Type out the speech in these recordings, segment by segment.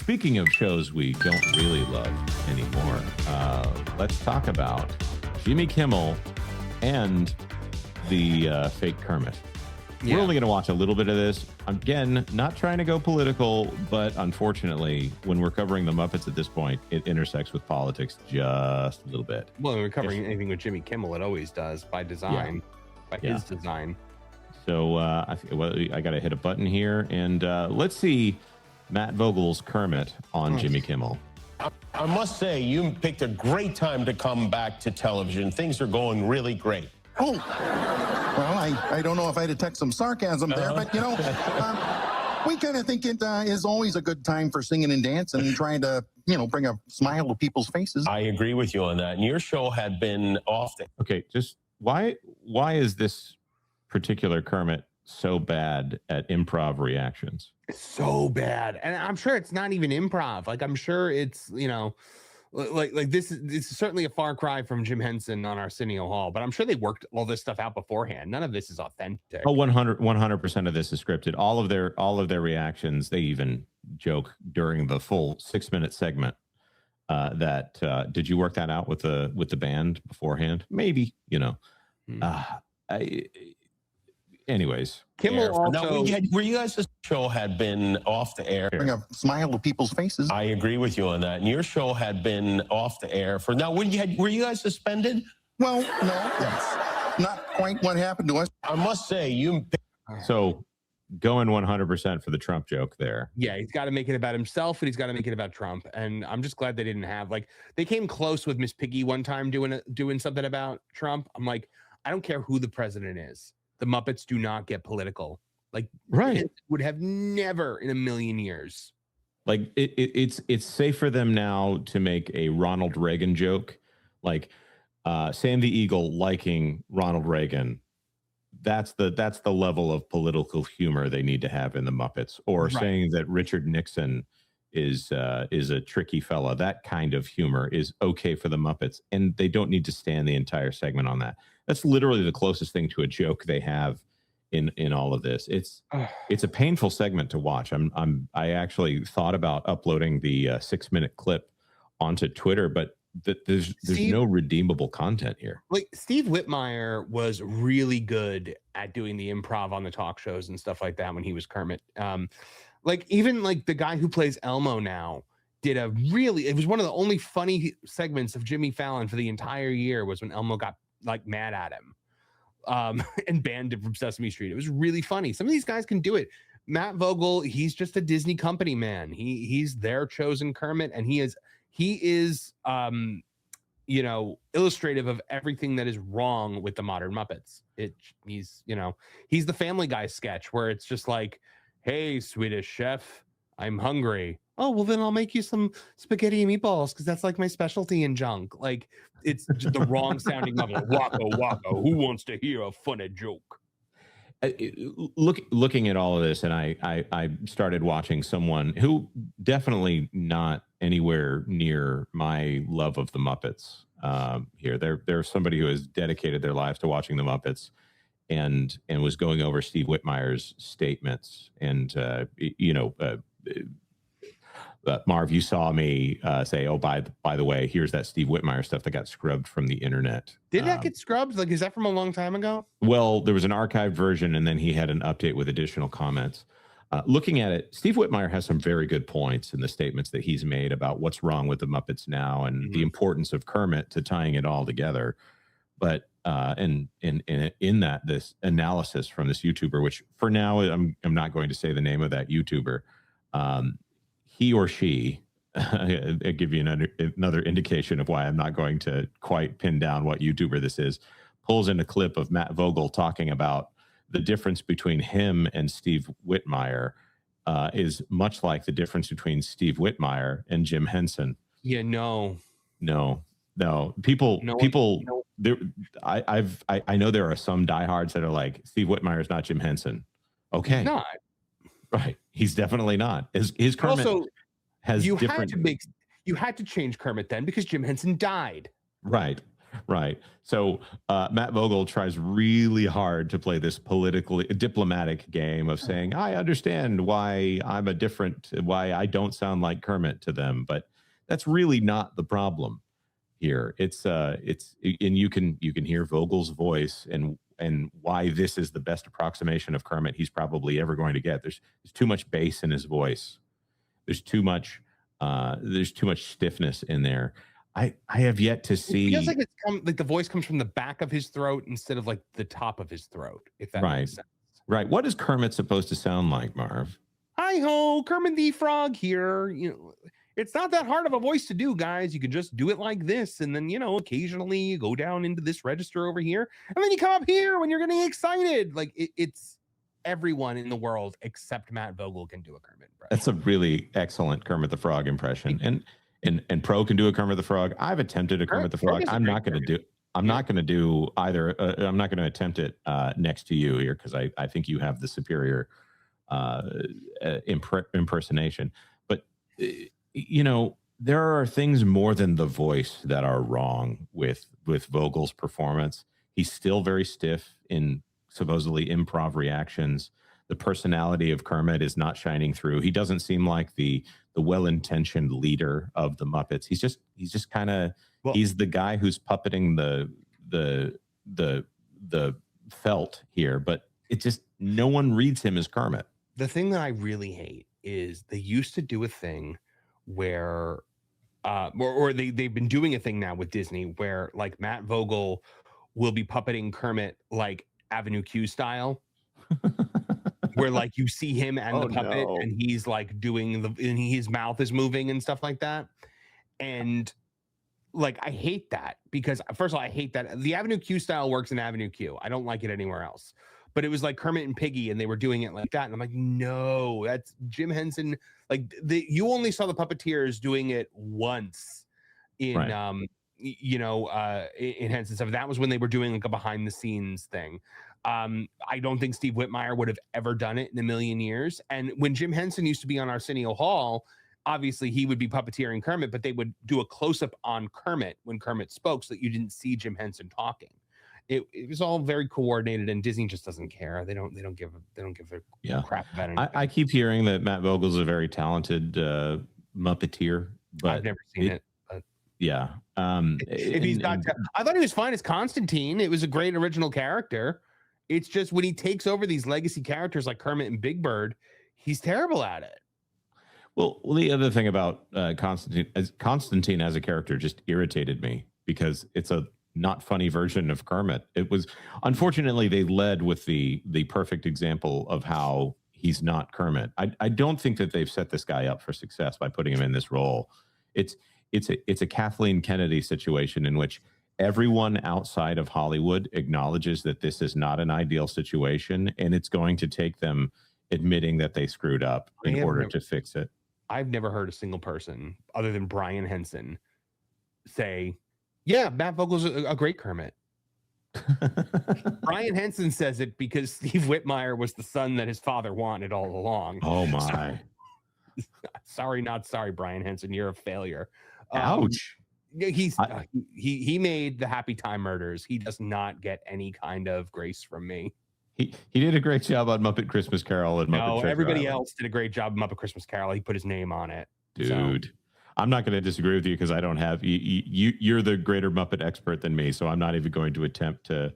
Speaking of shows we don't really love anymore, let's talk about Jimmy Kimmel and the fake Kermit. Yeah. We're only going to watch a little bit of this. Again, not trying to go political, but unfortunately, when we're covering the Muppets at this point, it intersects with politics just a little bit. Well, when we're covering anything with Jimmy Kimmel, it always does by design, by his design. So I got to hit a button here, and let's see Matt Vogel's Kermit on Jimmy Kimmel. I must say, you picked a great time to come back to television. Things are going really great. Oh, well, I don't know if I detect some sarcasm there, but, you know, we kind of think it is always a good time for singing and dancing and trying to, you know, bring a smile to people's faces. I agree with you on that. And your show had been off the... Okay, just why is this particular Kermit so bad at improv reactions? It's so bad. And I'm sure it's not even improv. Like, I'm sure it's, you know, like this is certainly a far cry from Jim Henson on Arsenio Hall, but I'm sure they worked all this stuff out beforehand. None of this is authentic. Oh, 100% of this is scripted. All of their reactions, they even joke during the full 6-minute segment that did you work that out with the band beforehand? Maybe, you know. Anyways, Kimmel also... Now, were you guys' show had been off the air? Bring a smile to people's faces. I agree with you on that. And your show had been off the air for... Now, were you guys suspended? Well, no, that's not quite what happened to us. I must say, you... So going 100% for the Trump joke there. Yeah, he's got to make it about himself, and he's got to make it about Trump. And I'm just glad they didn't have... Like, they came close with Miss Piggy one time doing something about Trump. I'm like, I don't care who the president is. The Muppets do not get political. Like, right, it would have never in a million years. Like it's safe for them now to make a Ronald Reagan joke, like Sam the Eagle liking Ronald Reagan. That's the level of political humor they need to have in the Muppets, or saying that Richard Nixon is a tricky fella. That kind of humor is okay for the Muppets, and they don't need to stand the entire segment on that. That's literally the closest thing to a joke they have in all of this. It's a painful segment to watch. I actually thought about uploading the 6-minute clip onto Twitter, but there's no redeemable content here. Like, Steve Whitmire was really good at doing the improv on the talk shows and stuff like that when he was Kermit. Like, even like the guy who plays Elmo now did it was one of the only funny segments of Jimmy Fallon for the entire year was when Elmo got like mad at him and banned him from Sesame Street. It was really funny. Some of these guys can do it. Matt Vogel, he's just a Disney company man. He's their chosen Kermit, and he is you know, illustrative of everything that is wrong with the modern Muppets. He's the Family Guy sketch where it's just like, hey, Swedish chef, I'm hungry. Oh, well, then I'll make you some spaghetti and meatballs because that's like my specialty in junk. Like, it's just the wrong sounding Muppet. Waka, who wants to hear a funny joke? Looking at all of this, and I started watching someone who definitely not anywhere near my love of the Muppets here. There's somebody who has dedicated their lives to watching the Muppets, and was going over Steve Whitmire's statements. And Marv, you saw me say, "Oh, by the way, here's that Steve Whitmire stuff that got scrubbed from the internet." Did that get scrubbed? Like, is that from a long time ago? Well, there was an archived version, and then he had an update with additional comments. Looking at it, Steve Whitmire has some very good points in the statements that he's made about what's wrong with the Muppets now and the importance of Kermit to tying it all together. But in that, this analysis from this YouTuber, which for now I'm not going to say the name of that YouTuber. He or she, I'll give you another indication of why I'm not going to quite pin down what YouTuber this is, pulls in a clip of Matt Vogel talking about the difference between him and Steve Whitmire is much like the difference between Steve Whitmire and Jim Henson. Yeah, no. People. I know there are some diehards that are like, Steve Whitmire is not Jim Henson. Okay, he's not. Right, he's definitely not. His Kermit also has you different. You had to change Kermit then because Jim Henson died. Right. Right. So Matt Vogel tries really hard to play this politically diplomatic game of saying, I understand why why I don't sound like Kermit to them, but that's really not the problem here. And you can hear Vogel's voice and why this is the best approximation of Kermit he's probably ever going to get. There's too much bass in his voice. There's too much stiffness in there. I have yet to see. It feels like like the voice comes from the back of his throat instead of like the top of his throat, if that makes sense. Right. What is Kermit supposed to sound like, Marv? Hi ho, Kermit the Frog here. It's not that hard of a voice to do, guys. You can just do it like this, and then occasionally you go down into this register over here, and then you come up here when you're getting excited. Like it's everyone in the world except Matt Vogel can do a Kermit impression. That's a really excellent Kermit the Frog impression, and Pro can do a Kermit the Frog. I've attempted a Kermit the Frog. I'm not going to do either. I'm not going to attempt it next to you here because I think you have the superior impersonation. But there are things more than the voice that are wrong with Vogel's performance. He's still very stiff in supposedly improv reactions. The personality of Kermit is not shining through. He doesn't seem like the well-intentioned leader of the Muppets. He's just kind of he's the guy who's puppeting the felt here, but it just no one reads him as Kermit. The thing that I really hate is they used to do a thing where or they've been doing a thing now with Disney where like Matt Vogel will be puppeting Kermit like Avenue Q style. Where like you see him and the puppet and he's like doing and his mouth is moving and stuff like that. And like I hate that because first of all, I hate that the Avenue Q style works in Avenue Q. I don't like it anywhere else. But it was like Kermit and Piggy and they were doing it like that. And I'm like, no, that's Jim Henson. Like you only saw the puppeteers doing it once in in Henson stuff. That was when they were doing like a behind the scenes thing. I don't think Steve Whitmire would have ever done it in a million years. And when Jim Henson used to be on Arsenio Hall, obviously he would be puppeteering Kermit, but they would do a close-up on Kermit when Kermit spoke so that you didn't see Jim Henson talking. It was all very coordinated, and Disney just doesn't care. They don't give a crap about anything. I keep hearing that Matt Vogel's a very talented Muppeteer, but I've never seen it. Yeah. If he's not, I thought he was fine as Constantine. It was a great original character. It's just when he takes over these legacy characters like Kermit and Big Bird, he's terrible at it. Well, the other thing about Constantine as a character just irritated me because it's a not funny version of Kermit. It was, unfortunately, they led with the perfect example of how he's not Kermit. I don't think that they've set this guy up for success by putting him in this role. It's a Kathleen Kennedy situation in which everyone outside of Hollywood acknowledges that this is not an ideal situation, and it's going to take them admitting that they screwed up in order to fix it. I've never heard a single person other than Brian Henson say, yeah, Matt Vogel's a great Kermit. Brian Henson says it because Steve Whitmire was the son that his father wanted all along. Oh my. Sorry, not sorry, Brian Henson. You're a failure. Ouch. He made the Happy Time Murders. He does not get any kind of grace from me. He did a great job on Muppet Christmas Carol and Muppet Treasure everybody Island. else did a great job on Muppet Christmas Carol. He put his name on it. Dude. So. I'm not going to disagree with you because I don't have you're the greater Muppet expert than me, so I'm not even going to attempt to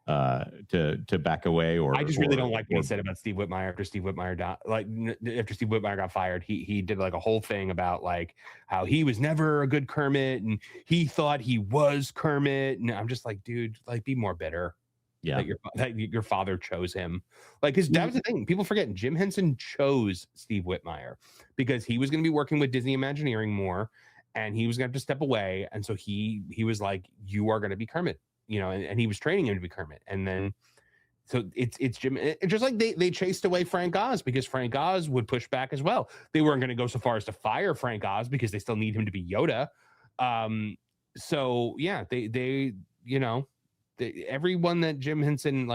back away. Or I just really don't like what he said about Steve Whitmire after Steve Whitmire after Steve Whitmire got fired. He did like a whole thing about like how he was never a good Kermit and he thought he was Kermit, and I'm just like, dude, like be more bitter. Yeah, that your father chose him. Like, because that was the thing. People forget Jim Henson chose Steve Whitmire because he was going to be working with Disney Imagineering more, and he was going to have to step away. And so he was like, "You are going to be Kermit," and he was training him to be Kermit. And then, so it's Jim. It's just like they chased away Frank Oz because Frank Oz would push back as well. They weren't going to go so far as to fire Frank Oz because they still need him to be Yoda. So yeah, they everyone that Jim Henson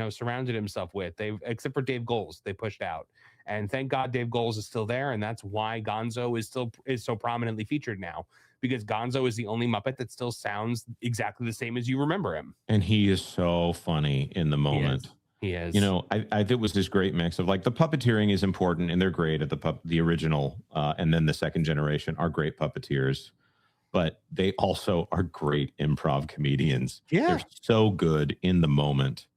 surrounded himself with, except for Dave Goelz, they pushed out, And thank God Dave Goelz is still there, and that's why Gonzo is so prominently featured now, because Gonzo is the only Muppet that still sounds exactly the same as you remember him. And he is so funny in the moment. He is. You know, I think it was this great mix of like the puppeteering is important and they're great at the original, and then the second generation are great puppeteers, but they also are great improv comedians. Yeah. They're so good in the moment.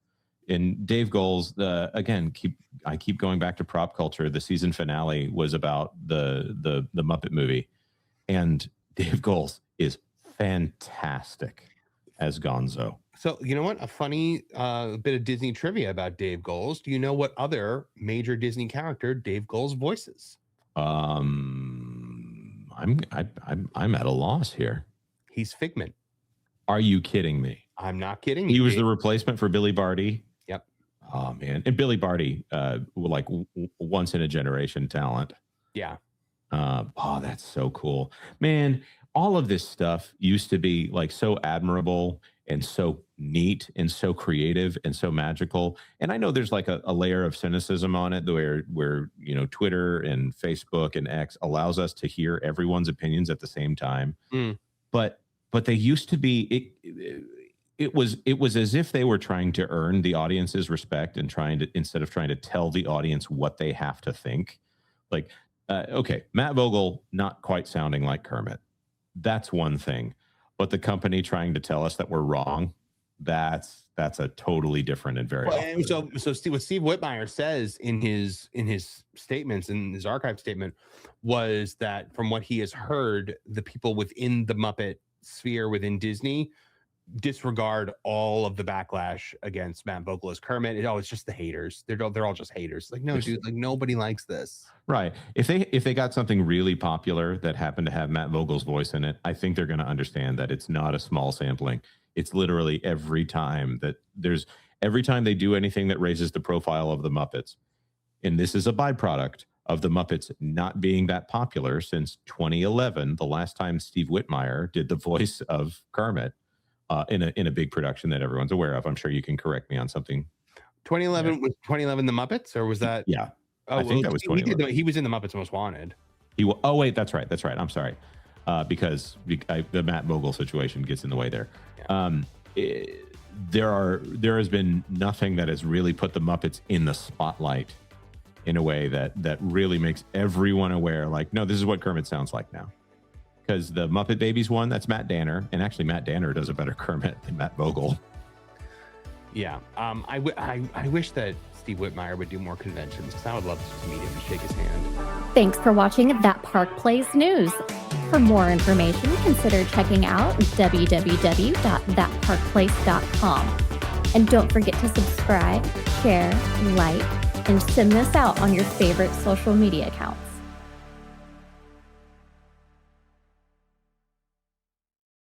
And Dave Goelz, again, I keep going back to prop culture. The season finale was about the Muppet movie, and Dave Goelz is fantastic as Gonzo. So, you know what? A funny bit of Disney trivia about Dave Goelz. Do you know what other major Disney character Dave Goelz voices? I'm at a loss here. He's Figment. Are you kidding me? I'm not kidding. He was the replacement for Billy Barty. Yep. Oh man, and Billy Barty, like once in a generation talent. Yeah. Oh, that's so cool, man. All of this stuff used to be like so admirable and so neat and so creative and so magical. And I know there's like a layer of cynicism on it where, you know, Twitter and Facebook and X allows us to hear everyone's opinions at the same time. But they used to be, it was as if they were trying to earn the audience's respect and instead of trying to tell the audience what they have to think. Like, okay, Matt Vogel, not quite sounding like Kermit. That's one thing. But the company trying to tell us that we're wrong, that's a totally different and very so what Steve Whitmire says in his statements, in his archive statement, was that from what he has heard, the people within the Muppet sphere within Disney disregard all of the backlash against Matt Vogel as Kermit. It's just the haters. They're all just haters. Like, no, dude, like nobody likes this. Right. If they got something really popular that happened to have Matt Vogel's voice in it, I think they're going to understand that it's not a small sampling. It's literally every time they do anything that raises the profile of the Muppets. And this is a byproduct of the Muppets not being that popular since 2011, the last time Steve Whitmire did the voice of Kermit. In a big production that everyone's aware of. I'm sure you can correct me on something. 2011 was 2011 the Muppets, or was that? Yeah, I think that was 2011. He was in the Muppets Most Wanted. Oh wait, that's right. I'm sorry, because the Matt Vogel situation gets in the way there. Yeah. There has been nothing that has really put the Muppets in the spotlight in a way that really makes everyone aware. Like, no, this is what Kermit sounds like now. Because the Muppet Babies one, that's Matt Danner. And actually, Matt Danner does a better Kermit than Matt Vogel. Yeah. I wish that Steve Whitmire would do more conventions, because I would love to meet him and shake his hand. Thanks for watching That Park Plays News. For more information, consider checking out www.thatparkplace.com. And don't forget to subscribe, share, like, and send this out on your favorite social media accounts.